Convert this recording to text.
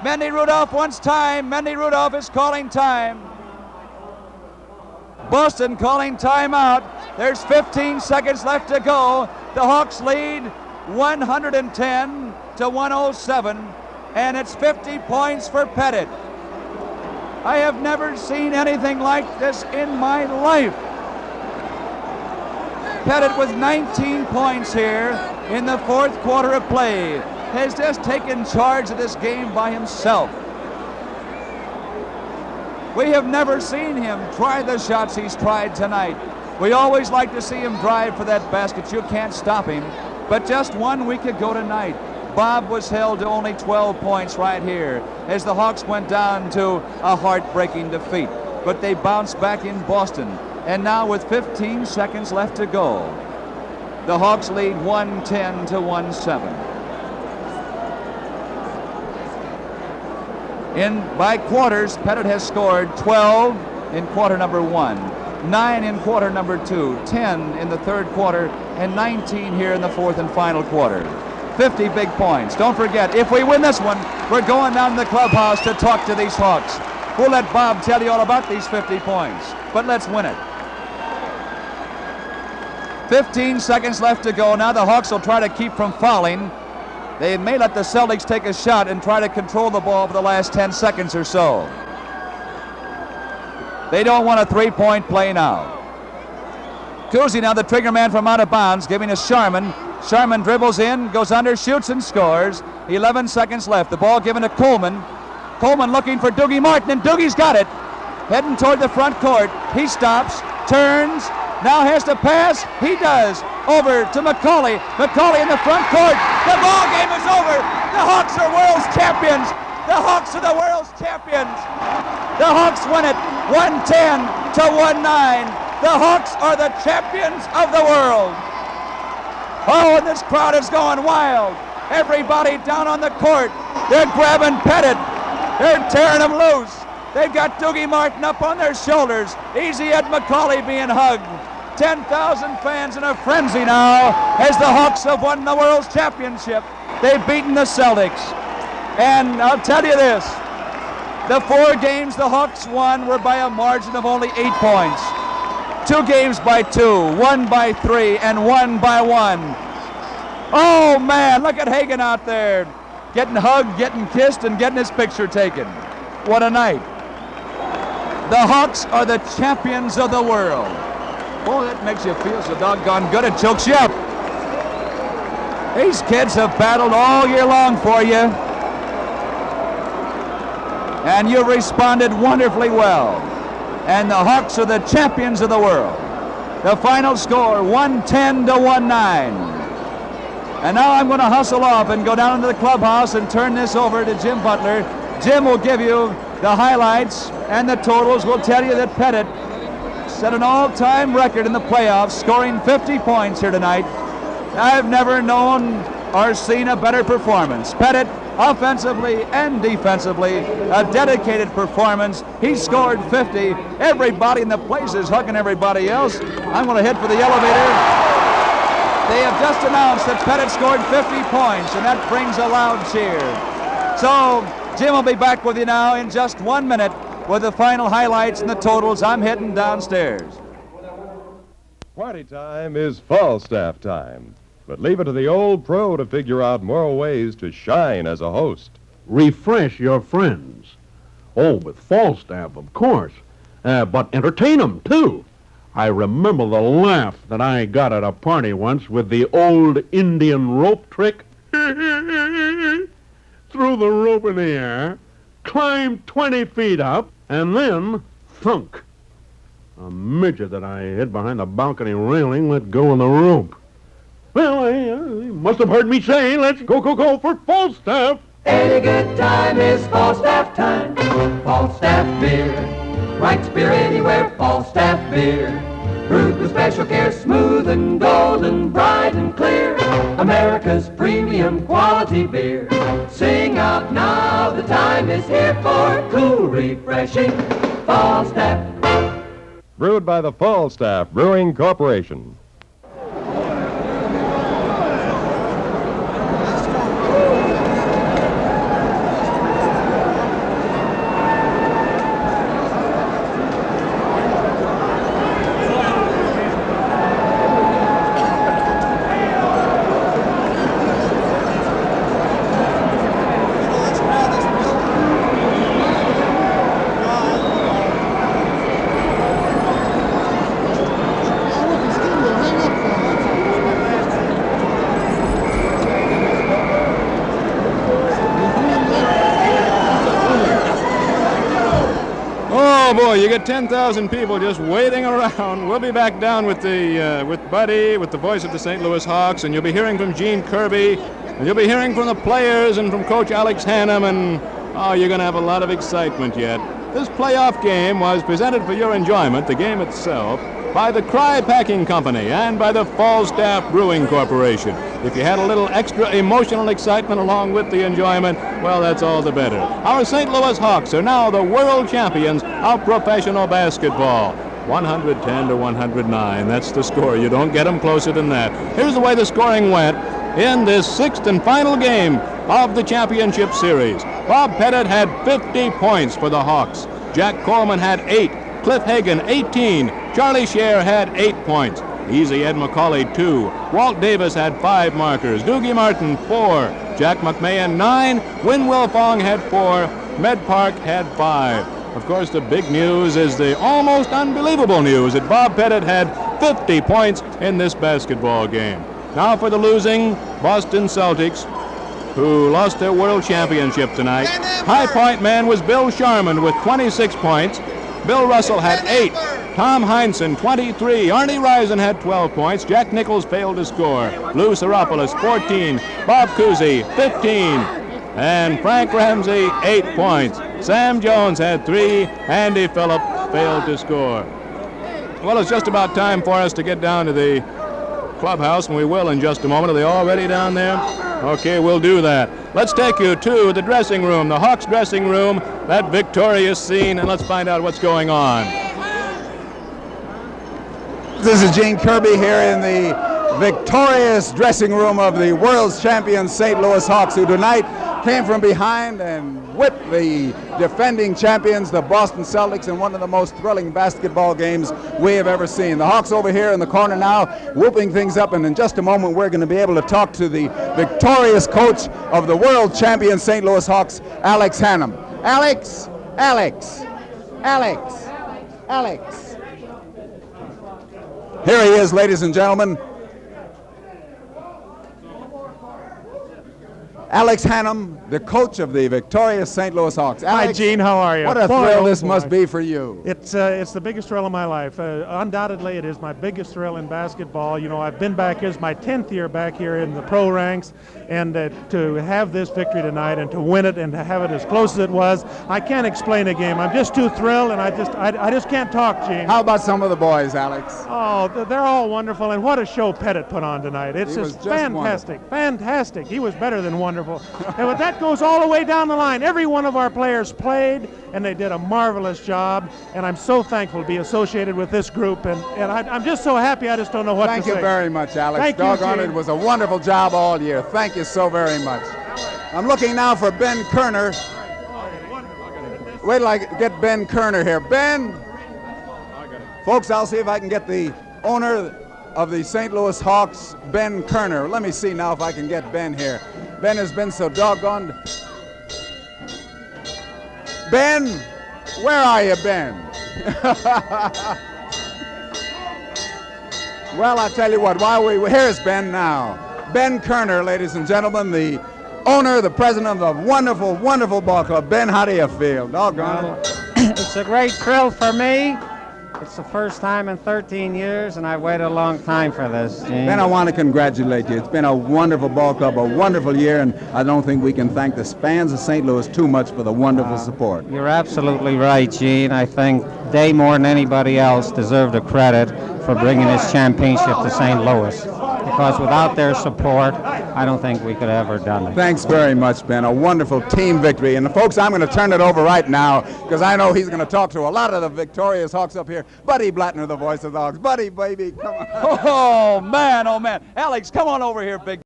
Mendy Rudolph wants time. Mendy Rudolph is calling time. Boston calling timeout. There's 15 seconds left to go. The Hawks lead 110 to 107, and it's 50 points for Pettit. I have never seen anything like this in my life. Pettit with 19 points here in the fourth quarter of play has just taken charge of this game by himself. We have never seen him try the shots he's tried tonight. We always like to see him drive for that basket. You can't stop him. But just 1 week ago tonight, Bob was held to only 12 points right here as the Hawks went down to a heartbreaking defeat. But they bounced back in Boston. And now with 15 seconds left to go, the Hawks lead 110 to 107. By quarters, Pettit has scored 12 in quarter number 1, 9 in quarter number 2, 10 in the third quarter, and 19 here in the fourth and final quarter. 50 big points. Don't forget, if we win this one, we're going down to the clubhouse to talk to these Hawks. We'll let Bob tell you all about these 50 points, but let's win it. 15 seconds left to go. Now the Hawks will try to keep from fouling. They may let the Celtics take a shot and try to control the ball for the last 10 seconds or so. They don't want a three-point play now. Cousy now the trigger man from out of bounds, giving us Sharman. Sharman dribbles in, goes under, shoots and scores. 11 seconds left. The ball given to Coleman. Coleman looking for Dougie Martin, and Dougie's got it. Heading toward the front court. He stops, turns, now has to pass. He does. Over to McCauley. McCauley in the front court. The ball game is over. The Hawks are world's champions. The Hawks are the world's champions. The Hawks win it 110 to 19. The Hawks are the champions of the world. Oh, and this crowd is going wild. Everybody down on the court. They're grabbing Pettit. They're tearing him loose. They've got Dougie Martin up on their shoulders. Easy Ed McCauley being hugged. 10,000 fans in a frenzy now as the Hawks have won the World's Championship. They've beaten the Celtics. And I'll tell you this, the 4 games the Hawks won were by a margin of only 8 points. 2 games by 2, 1 by 3, and 1 by 1. Oh man, look at Hagan out there, getting hugged, getting kissed, and getting his picture taken. What a night. The Hawks are the champions of the world. Boy, that makes you feel so doggone good, it chokes you up. These kids have battled all year long for you. And you've responded wonderfully well. And the Hawks are the champions of the world. The final score, 110 to 19. And now I'm going to hustle off and go down into the clubhouse and turn this over to Jim Butler. Jim will give you the highlights and the totals. Will tell you that Pettit set an all-time record in the playoffs, scoring 50 points here tonight. I've never known or seen a better performance. Pettit, offensively and defensively, a dedicated performance. He scored 50. Everybody in the place is hugging everybody else. I'm going to head for the elevator. They have just announced that Pettit scored 50 points, and that brings a loud cheer. So Jim will be back with you now in just 1 minute with the final highlights and the totals. I'm heading downstairs. Party time is Falstaff time. But leave it to the old pro to figure out more ways to shine as a host. Refresh your friends. Oh, with Falstaff, of course. But entertain them, too. I remember the laugh that I got at a party once with the old Indian rope trick. Threw the rope in the air, climbed 20 feet up, and then thunk. A midget that I hid behind the balcony railing let go of the rope. Well, you must have heard me say, let's go for Falstaff. Any good time is Falstaff time. Falstaff beer. Right beer anywhere, Falstaff beer. Brewed with special care, smooth and golden, bright and clear. America's premium quality beer. Sing out now, the time is here for cool, refreshing Falstaff. Brewed by the Falstaff Brewing Corporation. Oh boy, you get 10,000 people just waiting around. We'll be back down with with Buddy, with the voice of the St. Louis Hawks, and you'll be hearing from Gene Kirby, and you'll be hearing from the players and from Coach Alex Hannum, and oh, you're going to have a lot of excitement yet. This playoff game was presented for your enjoyment, the game itself, by the Cry Packing Company and by the Falstaff Brewing Corporation. If you had a little extra emotional excitement along with the enjoyment, well, that's all the better. Our St. Louis Hawks are now the world champions of professional basketball. 110 to 109, that's the score. You don't get them closer than that. Here's the way the scoring went in this sixth and final game of the championship series. Bob Pettit had 50 points for the Hawks. Jack Coleman had 8. Cliff Hagan, 18. Charlie Scher had 8 points. Easy Ed McCauley, 2. Walt Davis had 5 markers. Doogie Martin, 4. Jack McMahon, 9. Win Wilfong had 4. Med Park had 5. Of course, the big news is the almost unbelievable news that Bob Pettit had 50 points in this basketball game. Now for the losing Boston Celtics, who lost their world championship tonight. High point man was Bill Sharman with 26 points. Bill Russell had 8. Tom Heinsohn, 23. Arnie Rison had 12 points. Jack Nichols failed to score. Lou Seropoulos, 14. Bob Cousy, 15. And Frank Ramsey, 8 points. Sam Jones had 3. Andy Phillip failed to score. Well, it's just about time for us to get down to the clubhouse, and we will in just a moment. Are they all ready down there? Okay, we'll do that. Let's take you to the dressing room, the Hawks dressing room, that victorious scene, and let's find out what's going on. This is Gene Kirby here in the victorious dressing room of the world champion St. Louis Hawks, who tonight came from behind and whipped the defending champions, the Boston Celtics, in one of the most thrilling basketball games we have ever seen. The Hawks over here in the corner now whooping things up, and in just a moment we're going to be able to talk to the victorious coach of the world champion St. Louis Hawks, Alex Hannum. Alex. Here he is, ladies and gentlemen. Alex Hannum, the coach of the victorious St. Louis Hawks. Alex, hi, Gene. How are you? What a thrill this must be for you. It's the biggest thrill of my life. Undoubtedly, it is my biggest thrill in basketball. You know, I've been back here. It's my 10th year back here in the pro ranks, and to have this victory tonight and to win it and to have it as close as it was, I can't explain a game. I'm just too thrilled, and I just can't talk, Gene. How about some of the boys, Alex? Oh, they're all wonderful, and what a show Pettit put on tonight. It's just fantastic. Wonderful. Fantastic. He was better than wonderful. And that goes all the way down the line. Every one of our players played, and they did a marvelous job, and I'm so thankful to be associated with this group, and I'm just so happy I just don't know what to say. Thank you very much, Alex. Thank Doggone you, it was a wonderful job all year. Thank you so very much. I'm looking now for Ben Kerner. Wait till I get Ben Kerner here. Ben, folks, I'll see if I can get the owner of the St. Louis Hawks, Ben Kerner. Let me see now if I can get Ben here. Ben has been so doggone. Ben, where are you, Ben? Well, I tell you what, here's Ben now. Ben Kerner, ladies and gentlemen, the owner, the president of the wonderful, wonderful ball club. Ben, how do you feel? Doggone it. It's a great thrill for me. It's the first time in 13 years, and I've waited a long time for this, Gene. Ben, I want to congratulate you. It's been a wonderful ball club, a wonderful year, and I don't think we can thank the fans of St. Louis too much for the wonderful support. You're absolutely right, Gene. I think they, more than anybody else, deserve the credit for bringing this championship to St. Louis. Because without their support, I don't think we could have ever done it. Thanks very much, Ben. A wonderful team victory. And folks, I'm going to turn it over right now because I know he's going to talk to a lot of the victorious Hawks up here. Buddy Blattner, the voice of the Hawks. Buddy, baby, come on. Oh, man, oh, man. Alex, come on over here, big